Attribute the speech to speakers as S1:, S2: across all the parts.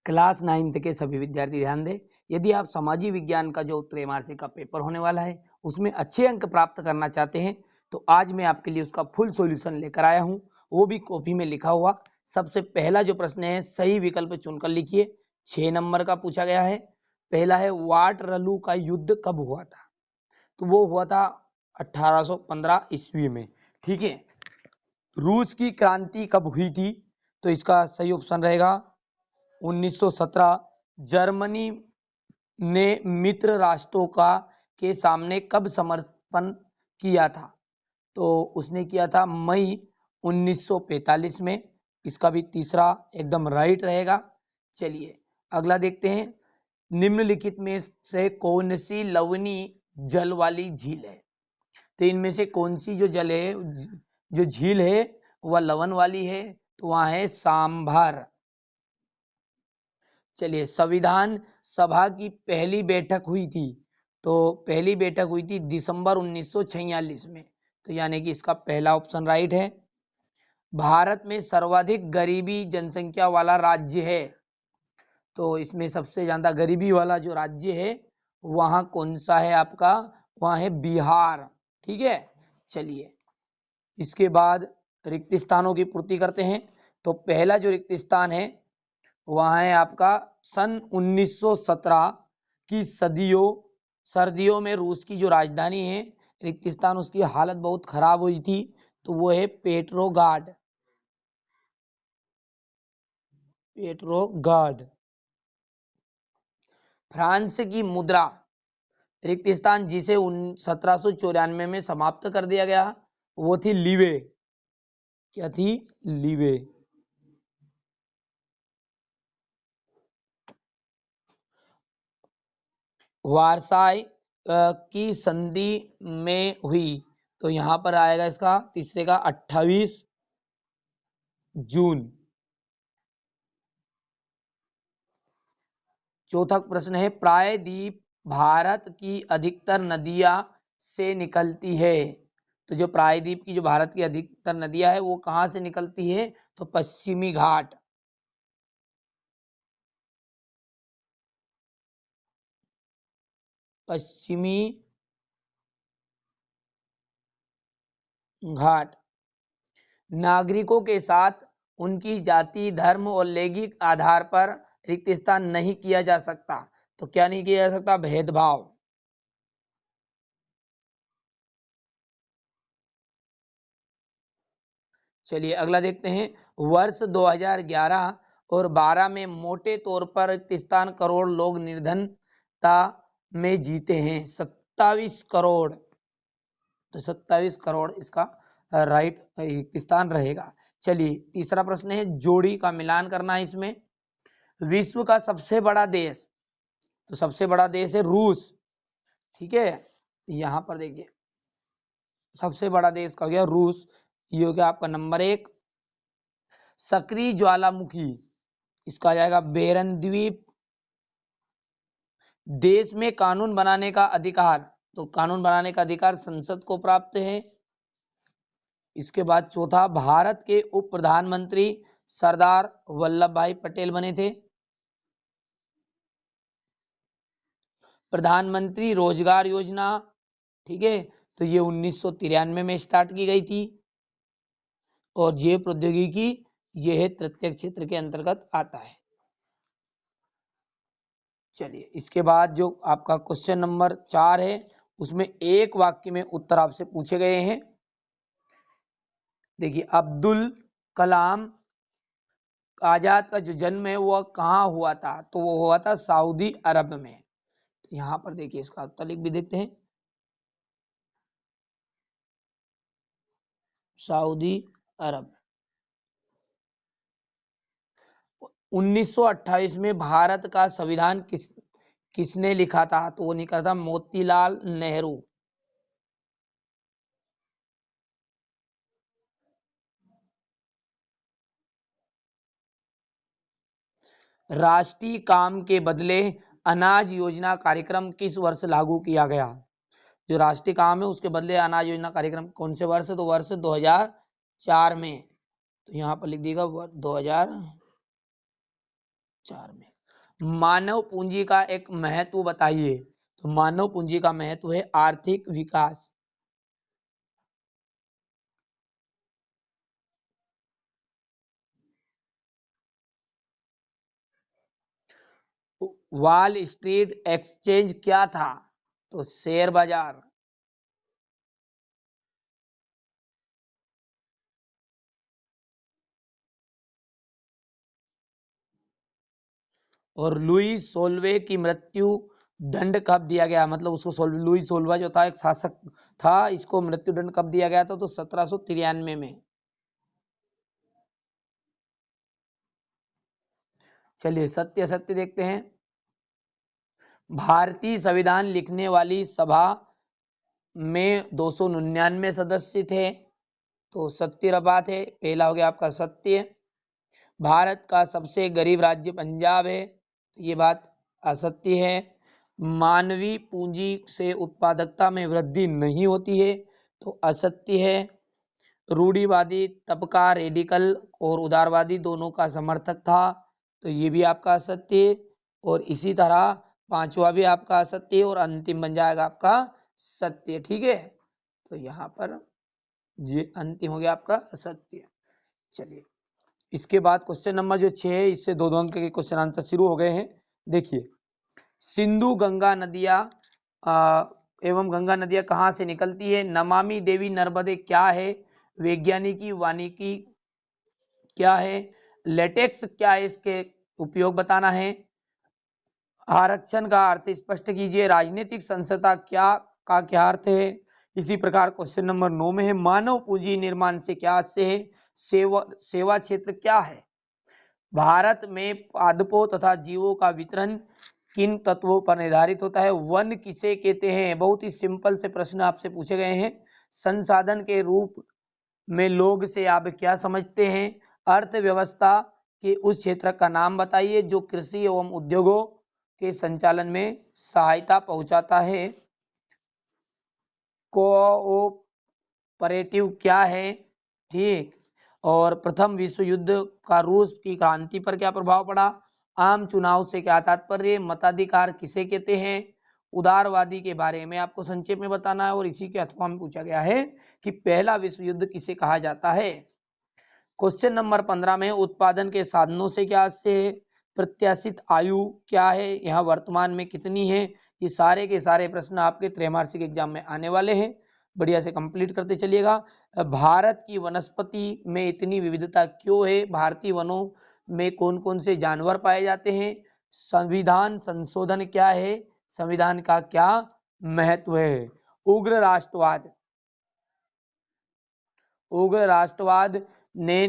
S1: Class 9th के सभी विद्यार्थी ध्यान दें, यदि आप सामाजिक विज्ञान का जो त्रैमासिक का पेपर होने वाला है उसमें अच्छे अंक प्राप्त करना चाहते हैं तो आज मैं आपके लिए उसका फुल सॉल्यूशन लेकर आया हूं, वो भी कॉपी में लिखा हुआ। सबसे पहला जो प्रश्न है सही विकल्प चुनकर लिखिए। 6 नंबर का पूछा गया है। पहला है वाटरलू का युद्ध कब हुआ था? तो वो हुआ था 1815 ईस्वी में। ठीक है। रूस की क्रांति कब हुई थी? तो इसका सही ऑप्शन रहेगा 1917। जर्मनी ने मित्र राष्ट्रों का के सामने कब समर्पण किया था? तो उसने किया था मई 1945 में। इसका भी तीसरा एकदम राइट रहेगा। चलिए अगला देखते हैं। निम्नलिखित में से कौन सी लवणीय जल वाली झील है? तो इनमें से कौन सी जो जल है, जो झील है वह लवण वाली है? तो वहां है सांभर। चलिए संविधान सभा की पहली बैठक हुई थी, तो पहली बैठक हुई थी दिसंबर 1946 में। तो यानी कि इसका पहला ऑप्शन राइट है। भारत में सर्वाधिक गरीबी जनसंख्या वाला राज्य है, तो इसमें सबसे ज्यादा गरीबी वाला जो राज्य है वहां कौन सा है आपका? वहां है बिहार। ठीक है। चलिए इसके बाद रिक्त स्थानों की पूर्ति करते हैं। तो पहला जो रिक्त स्थान है वहां है आपका सन 1917 की सर्दियों में रूस की जो राजधानी है रिक्त स्थान, उसकी हालत बहुत खराब हुई थी, तो वो है पेट्रोगार्ड। फ्रांस की मुद्रा रिक्त स्थान जिसे 1794 में समाप्त कर दिया गया वो थी लीवे। क्या थी? लीवे। वारसाई की संधि में हुई, तो यहां पर आएगा इसका तीसरे का 28 जून। चौथा प्रश्न है प्रायद्वीप भारत की अधिकतर नदियां से निकलती है। तो जो प्रायद्वीप की जो भारत की अधिकतर नदियां है वो कहां से निकलती है? तो पश्चिमी घाट। पश्चिमी घाट। नागरिकों के साथ उनकी जाति, धर्म और लैंगिक आधार पर रिक्त स्थान नहीं किया जा सकता। तो क्या नहीं किया जा सकता? भेदभाव। चलिए अगला देखते हैं। वर्ष 2011 और 12 में मोटे तौर पर रिक्त स्थान करोड़ लोग निर्धनता में जीते हैं। 27 करोड़। तो 27 करोड़ इसका राइट स्थान रहेगा। चलिए तीसरा प्रश्न है जोड़ी का मिलान करना है इसमें। विश्व का सबसे बड़ा देश, तो सबसे बड़ा देश है रूस। ठीक है। यहां पर देखिए सबसे बड़ा देश का हो गया रूस, ये हो गया आपका नंबर 1। सक्रिय ज्वालामुखी इसका आ जाएगा बेरन द्वीप। देश में कानून बनाने का अधिकार, तो कानून बनाने का अधिकार संसद को प्राप्त है। इसके बाद चौथा भारत के उप प्रधानमंत्री सरदार वल्लभ भाई पटेल बने थे। प्रधानमंत्री रोजगार योजना, ठीक है, तो ये 1993 में स्टार्ट की गई थी। और जैव प्रौद्योगिकी ये है तृतीय क्षेत्र के अंतर्गत आता है। चलिए इसके बाद जो आपका क्वेश्चन नंबर 4 है उसमें एक वाक्य में उत्तर आपसे पूछे गए हैं। देखिए अब्दुल कलाम आजाद का जो जन्म है वह कहाँ हुआ था? तो वो हुआ था सऊदी अरब में। तो यहाँ पर देखिए इसका उत्तर लिख भी देते हैं, सऊदी अरब। 1928 में भारत का संविधान किसने लिखा था? तो वो लिखा था मोतीलाल नेहरू। राष्ट्रीय काम के बदले अनाज योजना कार्यक्रम किस वर्ष लागू किया गया? जो राष्ट्रीय काम है उसके बदले अनाज योजना कार्यक्रम कौन से वर्ष? तो वर्ष 2004 में। तो यहाँ पर लिख दिएगा 2000 4 में। मानव पूंजी का एक महत्व बताइए। तो मानव पूंजी का महत्व है आर्थिक विकास। वॉल स्ट्रीट एक्सचेंज क्या था? तो शेयर बाजार। और लुई सोल्वे की मृत्यु दंड कब दिया गया? मतलब उसको लुई सोल्वा जो था एक शासक था, इसको मृत्यु दंड कब दिया गया था? तो 1793 में। चलिए सत्य सत्य देखते हैं। भारतीय संविधान लिखने वाली सभा में 299 सदस्य थे। तो सत्य बात है, पहला हो गया आपका सत्य। भारत का सबसे गरीब राज्य पंजाब है, तो ये बात असत्य है। मानवीय पूंजी से उत्पादकता में वृद्धि नहीं होती है, तो असत्य है। रूढ़िवादी तबका रेडिकल और उदारवादी दोनों का समर्थक था, तो ये भी आपका असत्य। और इसी तरह पांचवा भी आपका असत्य और अंतिम बन जाएगा आपका सत्य। ठीक है, तो यहाँ पर ये अंतिम हो गया आपका असत्य। चलिए इसके बाद क्वेश्चन नंबर जो 6 है, इससे दो अंक के क्वेश्चन आंसर शुरू हो गए हैं। देखिए, सिंधु गंगा नदियाँ एवं गंगा नदियाँ कहाँ से निकलती है? नमामि देवी नर्मदे क्या है? वैज्ञानिकी वानिकी क्या है? लेटेक्स क्या है? इसके उपयोग बताना है। आरक्षण का अर्थ स्पष्ट कीजिए। राजनीतिक संस्था क्या अर्थ है? इसी प्रकार क्वेश्चन नंबर 9 में है, मानव पूंजी निर्माण से क्या आशय है? सेवा क्षेत्र क्या है? भारत में पादपों तथा जीवों का वितरण किन तत्वों पर निर्धारित होता है? वन किसे कहते हैं? बहुत ही सिंपल से प्रश्न आपसे पूछे गए हैं। संसाधन के रूप में लोग से आप क्या समझते हैं? अर्थव्यवस्था के उस क्षेत्र का नाम बताइए जो कृषि एवं उद्योगों के संचालन में सहायता पहुंचाता है। कोऑपरेटिव क्या है? ठीक। और प्रथम विश्व युद्ध का रूस की क्रांति पर क्या प्रभाव पड़ा? आम चुनाव से क्या तात्पर्य? मताधिकार किसे कहते हैं? उदारवादी के बारे में आपको संक्षेप में बताना है। और इसी के अथवा में पूछा गया है कि पहला विश्व युद्ध किसे कहा जाता है? क्वेश्चन नंबर 15 में उत्पादन के साधनों से क्या आशय है? प्रत्याशित आयु क्या है? यहाँ वर्तमान में कितनी है? ये सारे के सारे प्रश्न आपके त्रैमासिक एग्जाम में आने वाले हैं, बढ़िया से कंप्लीट करते चलिएगा। भारत की वनस्पति में इतनी विविधता क्यों है? भारतीय वनों में कौन कौन से जानवर पाए जाते हैं? संविधान संशोधन क्या है? संविधान का क्या महत्व है? उग्र राष्ट्रवाद ने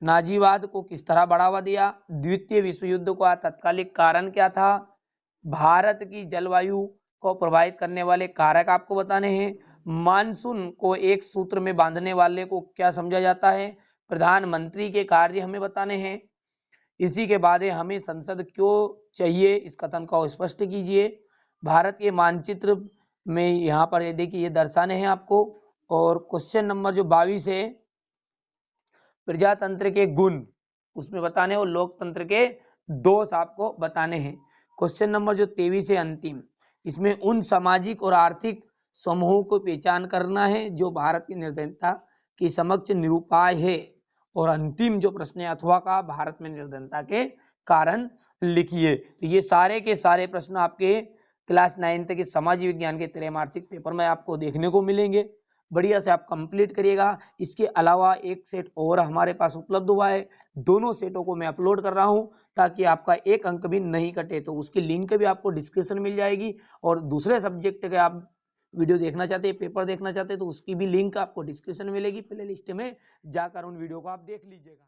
S1: नाजीवाद को किस तरह बढ़ावा दिया? द्वितीय विश्व युद्ध का तत्कालिक कारण क्या था? भारत की जलवायु को प्रभावित करने वाले कारक आपको बताने हैं। मानसून को एक सूत्र में बांधने वाले को क्या समझा जाता है? प्रधानमंत्री के कार्य हमें बताने हैं। इसी के बाद हमें संसद क्यों चाहिए? इस कथन को स्पष्ट कीजिए। भारत के मानचित्र में यहाँ पर ये देखिए ये दर्शाने हैं आपको। और क्वेश्चन नंबर जो 22 है, प्रजातंत्र के गुण उसमें बताने और लोकतंत्र के दोष आपको बताने हैं। क्वेश्चन नंबर जो 23 है अंतिम, इसमें उन सामाजिक और आर्थिक समूहों को पहचान करना है जो भारत की निर्धनता की समक्ष निरूपाय है। और अंतिम जो प्रश्न है अथवा का भारत में निर्धनता के कारण लिखिए। तो ये सारे के सारे प्रश्न आपके क्लास 9 के समाज विज्ञान के त्रैमासिक पेपर में आपको देखने को मिलेंगे। बढ़िया से आप कंप्लीट करिएगा। इसके अलावा एक सेट और हमारे पास उपलब्ध हुआ है, दोनों सेटों को मैं अपलोड कर रहा हूं ताकि आपका एक अंक भी नहीं कटे। तो उसकी लिंक भी आपको डिस्क्रिप्शन मिल जाएगी। और दूसरे सब्जेक्ट के आप वीडियो देखना चाहते हैं, पेपर देखना चाहते हैं, तो उसकी भी लिंक आपको डिस्क्रिप्शन में मिलेगी। प्ले लिस्ट में जाकर उन वीडियो को आप देख लीजिएगा।